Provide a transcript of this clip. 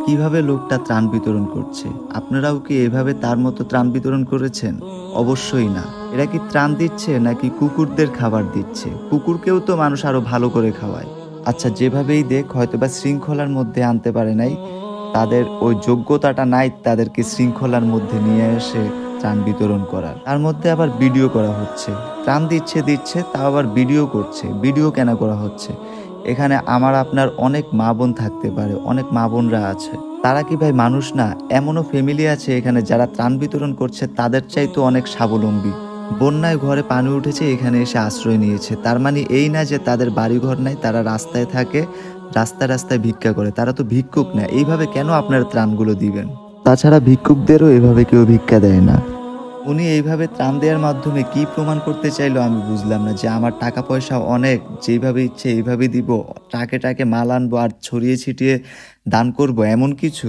কিভাবে লোকটা ত্রাণ বিতরণ করছে। আপনারাও কি এভাবে তার মতো ত্রাণ বিতরণ করেছেন? অবশ্যই না। এরা কি ত্রাণ দিচ্ছে নাকি কুকুরদের খাবার দিচ্ছে? কুকুরকেও তো মানুষ আরো ভালো করে খাওয়ায়। আচ্ছা, যেভাবেই দেখ হয়তোবা শৃঙ্খলার মধ্যে আনতে পারে নাই, তাদের ওই যোগ্যতাটা নাই তাদেরকে শৃঙ্খলার মধ্যে নিয়ে এসে ত্রাণ বিতরণ করার। তার মধ্যে আবার ভিডিও করা হচ্ছে। ত্রাণ দিচ্ছে তাও আবার ভিডিও করছে। ভিডিও কেন করা হচ্ছে? এখানে আমার আপনার অনেক মা বোন থাকতে পারে, অনেক মা বোনরা আছে। তারা কি ভাই মানুষ না? এমনও ফ্যামিলি আছে এখানে যারা ত্রাণ বিতরণ করছে তাদের চাইতে অনেক স্বাবলম্বী। বন্যায় ঘরে পানি উঠেছে, এখানে এসে আশ্রয় নিয়েছে। তার মানে এই না যে তাদের বাড়িঘর নাই, তারা রাস্তায় থাকে, রাস্তায় ভিক্ষা করে। তারা তো ভিক্ষুক না। এইভাবে কেন আপনার ত্রাণগুলো দিবেন? তাছাড়া ভিক্ষুকদেরও এভাবে কেউ ভিক্ষা দেয় না। উনি এইভাবে ত্রাণ দেওয়ার মাধ্যমে কি প্রমাণ করতে চাইলো আমি বুঝলাম না। যে আমার টাকা পয়সা অনেক, যেভাবে ইচ্ছে এইভাবে দিব, ট্রাকে মাল আনবো আর ছড়িয়ে ছিটিয়ে দান করব, এমন কিছু?